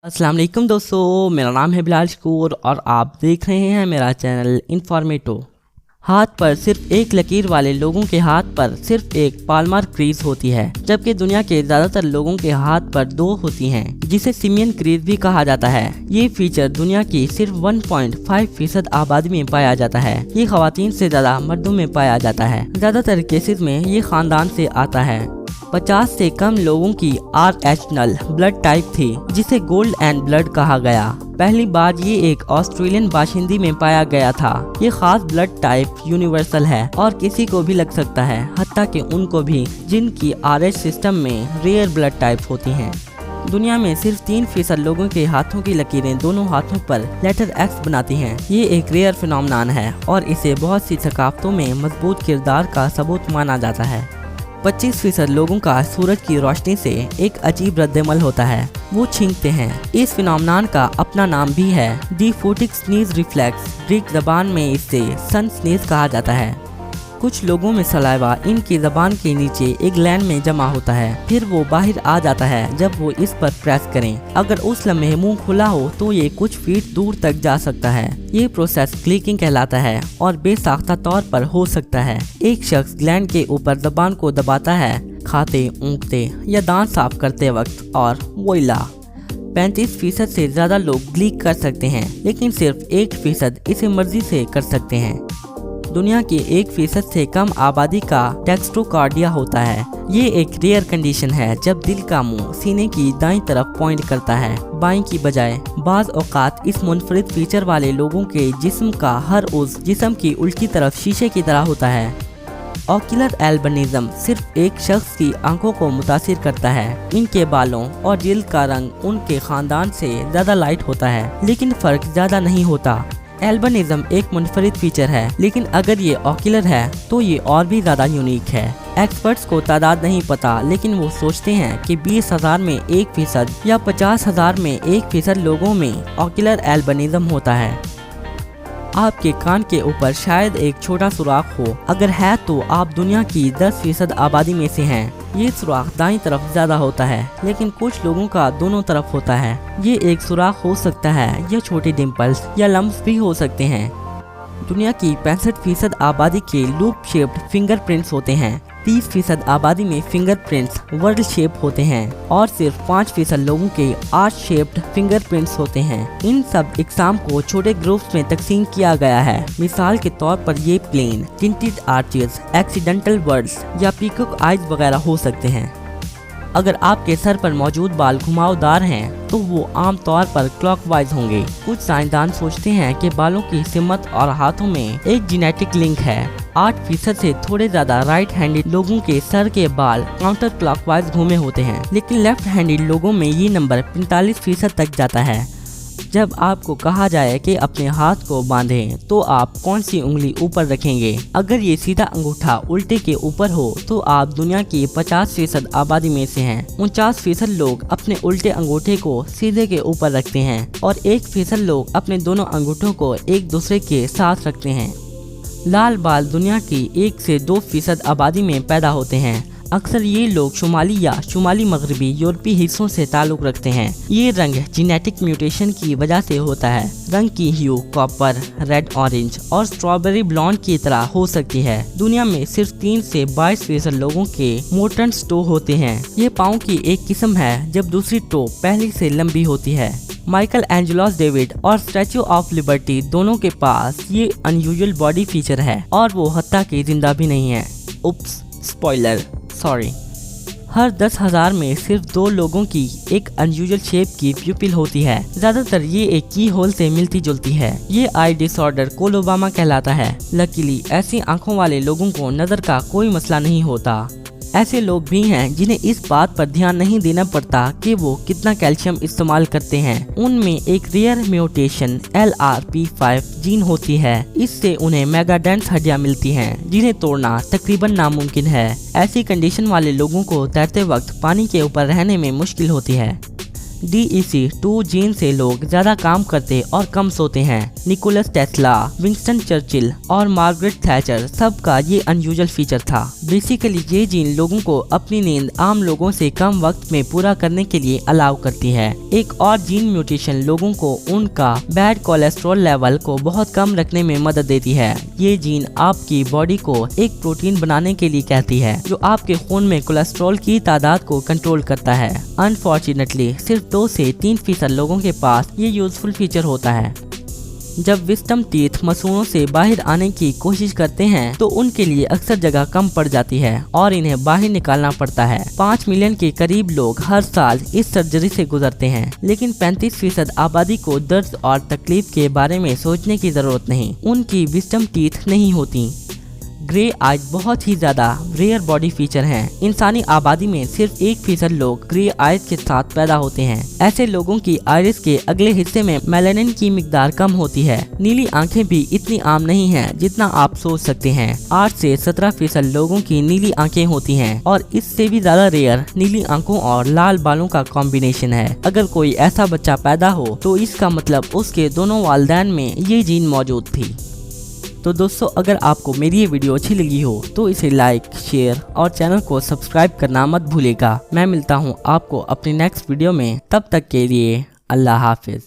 अस्सलाम वालेकुम दोस्तों, मेरा नाम है बिलाल शकूर और आप देख रहे हैं मेरा चैनल इन्फॉर्मेटो। हाथ पर सिर्फ एक लकीर वाले लोगों के हाथ पर सिर्फ एक पाल्मर क्रीज होती है, जबकि दुनिया के ज़्यादातर लोगों के हाथ पर दो होती हैं, जिसे सिमियन क्रीज भी कहा जाता है। ये फीचर दुनिया की सिर्फ 1.5% आबादी में पाया जाता है। ये ख़वातीन से ज़्यादा मर्दों में पाया जाता है। ज़्यादातर केसेस में ये ख़ानदान से आता है। 50 से कम लोगों की RH ब्लड टाइप थी, जिसे गोल्ड एंड ब्लड कहा गया। पहली बार ये एक ऑस्ट्रेलियन बाशिंदी में पाया गया था। ये खास ब्लड टाइप यूनिवर्सल है और किसी को भी लग सकता है, हत्ता कि उनको भी जिनकी RH सिस्टम में रेयर ब्लड टाइप होती हैं। दुनिया में सिर्फ 3% लोगों के हाथों की लकीरें दोनों हाथों पर लेटर X बनाती हैं। ये एक रेयर फिनोमेनन है और इसे बहुत सी सकाफतों में मजबूत किरदार का सबूत माना जाता है। 25% लोगों का सूरज की रोशनी से एक अजीब रद्दमल होता है, वो छींकते हैं। इस फिनोमेनन का अपना नाम भी है, दी फोटिक स्नीज रिफ्लेक्स। ग्रीक जबान में इसे सन स्नीज कहा जाता है। कुछ लोगों में सलाइवा इनकी जबान के नीचे एक ग्लैंड में जमा होता है, फिर वो बाहर आ जाता है जब वो इस पर प्रेस करें। अगर उस लम्हे मुंह खुला हो तो ये कुछ फीट दूर तक जा सकता है। ये प्रोसेस क्लिकिंग कहलाता है और बेसाख्ता तौर पर हो सकता है। एक शख्स ग्लैंड के ऊपर जबान को दबाता है, खाते, ऊँगते या दांत साफ करते वक्त, और वोइला 35% से ज्यादा लोग ग्लीक कर सकते हैं, लेकिन सिर्फ 1% इसे मर्जी से कर सकते हैं। दुनिया की 1% से कम आबादी का डेक्स्ट्रोकार्डिया होता है। ये एक रेयर कंडीशन है जब दिल का मुंह सीने की दाईं तरफ पॉइंट करता है, बाईं की बजाय। बाज़ औक़ात इस मुनफरिद फीचर वाले लोगों के जिस्म का हर उस जिस्म की उल्टी तरफ शीशे की तरह होता है। ऑक्यूलर एल्बिनिज्म सिर्फ एक शख्स की आंखों को मुतासिर करता है। इनके बालों और जिल्द का रंग उनके खानदान से ज़्यादा लाइट होता है, लेकिन फ़र्क ज़्यादा नहीं होता। एल्बिनिज्म एक मुनफरिद फीचर है, लेकिन अगर ये ऑक्यूलर है तो ये और भी ज़्यादा यूनिक है। एक्सपर्ट्स को तादाद नहीं पता, लेकिन वो सोचते हैं कि 20,000 में 1% या 50,000 में 1% लोगों में ऑक्यूलर एल्बिनिज्म होता है। आपके कान के ऊपर शायद एक छोटा सुराख हो, अगर है तो आप दुनिया की 10% आबादी में से हैं। ये सुराख दाईं तरफ ज्यादा होता है, लेकिन कुछ लोगों का दोनों तरफ होता है। ये एक सुराख हो सकता है या छोटे डिम्पल्स या लम्ब्स भी हो सकते हैं। दुनिया की 65% आबादी के लूप शेप्ड फिंगरप्रिंट्स होते हैं। 30% आबादी में फिंगरप्रिंट्स वर्ल्ड शेप होते हैं और सिर्फ 5% लोगों के आर्च शेप्ड फिंगरप्रिंट्स होते हैं। इन सब इकसाम को छोटे ग्रुप्स में तकसीम किया गया है। मिसाल के तौर पर ये plain, tinted arches, accidental words या पीकॉक आइज वगैरह हो सकते हैं। अगर आपके सर पर मौजूद बाल घुमावदार हैं तो वो आम तौर पर क्लॉकवाइज होंगे। कुछ साइंसदान सोचते हैं कि बालों की सिमत और हाथों में एक जेनेटिक लिंक है। 8% से थोड़े ज्यादा राइट हैंडेड लोगों के सर के बाल काउंटर क्लॉकवाइज घूमे होते हैं, लेकिन लेफ्ट हैंडेड लोगों में ये नंबर 45% तक जाता है। जब आपको कहा जाए कि अपने हाथ को बांधें, तो आप कौन सी उंगली ऊपर रखेंगे? अगर ये सीधा अंगूठा उल्टे के ऊपर हो तो आप दुनिया की 50% आबादी में से हैं। 49% लोग अपने उल्टे अंगूठे को सीधे के ऊपर रखते हैं और 1% लोग अपने दोनों अंगूठों को एक दूसरे के साथ रखते हैं। लाल बाल दुनिया की 1 से 2% आबादी में पैदा होते हैं। अक्सर ये लोग शुमाली या शुमाली मगरबी यूरोपीय हिस्सों से ताल्लुक़ रखते हैं। ये रंग जेनेटिक म्यूटेशन की वजह से होता है। रंग की ह्यू कॉपर, रेड, ऑरेंज और स्ट्रॉबेरी ब्लॉन्ड की तरह हो सकती है। दुनिया में सिर्फ 3 से 22% लोगों के मोटर्स टो होते हैं। ये पाँव की एक किस्म है जब दूसरी टो पहली से लंबी होती है। माइकल एंजेलोस डेविड और स्टैचू ऑफ लिबर्टी दोनों के पास ये अनयूजुअल बॉडी फीचर है और वो हत्ता कि जिंदा भी नहीं है। उप्स, स्पॉइलर, सॉरी। हर 10,000 में सिर्फ 2 लोगों की एक अनयूजुअल शेप की प्यूपिल होती है। ज्यादातर ये एक की होल से मिलती जुलती है। ये आई डिसऑर्डर कोलोबामा कहलाता है। लकीली ऐसी आंखों वाले लोगों को नजर का कोई मसला नहीं होता। ऐसे लोग भी हैं जिन्हें इस बात पर ध्यान नहीं देना पड़ता कि वो कितना कैल्शियम इस्तेमाल करते हैं। उनमें एक रेयर म्यूटेशन LRP5 जीन होती है। इससे उन्हें मेगाडेंस हड्डियां मिलती हैं, जिन्हें तोड़ना तकरीबन नामुमकिन है। ऐसी कंडीशन वाले लोगों को तैरते वक्त पानी के ऊपर रहने में मुश्किल होती है। DEC2 जीन से लोग ज्यादा काम करते और कम सोते हैं। निकोलस टेस्ला, विंस्टन चर्चिल और मार्गरेट थैचर सबका ये अनयूजुअल फीचर था। बेसिकली ये जीन लोगों को अपनी नींद आम लोगों से कम वक्त में पूरा करने के लिए अलाउ करती है। एक और जीन म्यूटेशन लोगों को उनका बैड कोलेस्ट्रॉल लेवल को बहुत कम रखने में मदद देती है। ये जीन आपकी बॉडी को एक प्रोटीन बनाने के लिए कहती है जो आपके खून में कोलेस्ट्रॉल की तादाद को कंट्रोल करता है। अनफॉर्चुनेटली सिर्फ 2 से 3% लोगों के पास ये यूजफुल फीचर होता है। जब विस्डम टीथ मसूड़ों से बाहर आने की कोशिश करते हैं तो उनके लिए अक्सर जगह कम पड़ जाती है और इन्हें बाहर निकालना पड़ता है। 5 मिलियन के करीब लोग हर साल इस सर्जरी से गुजरते हैं, लेकिन 35% आबादी को दर्द और तकलीफ के बारे में सोचने की जरूरत नहीं। उनकी विस्डम टीथ नहीं होती। ग्रे आइज बहुत ही ज्यादा रेयर बॉडी फीचर हैं। इंसानी आबादी में सिर्फ 1% लोग ग्रे आइज के साथ पैदा होते हैं। ऐसे लोगों की आइरिस के अगले हिस्से में मेलानिन की मिकदार कम होती है। नीली आंखें भी इतनी आम नहीं हैं जितना आप सोच सकते हैं। 8 से 17% लोगों की नीली आंखें होती हैं और इससे भी ज्यादा रेयर नीली आंखों और लाल बालों का कॉम्बिनेशन है। अगर कोई ऐसा बच्चा पैदा हो तो इसका मतलब उसके दोनों वालिदैन में ये जीन मौजूद थी। तो दोस्तों, अगर आपको मेरी ये वीडियो अच्छी लगी हो तो इसे लाइक, शेयर और चैनल को सब्सक्राइब करना मत भूलिएगा। मैं मिलता हूँ आपको अपनी नेक्स्ट वीडियो में, तब तक के लिए अल्लाह हाफिज।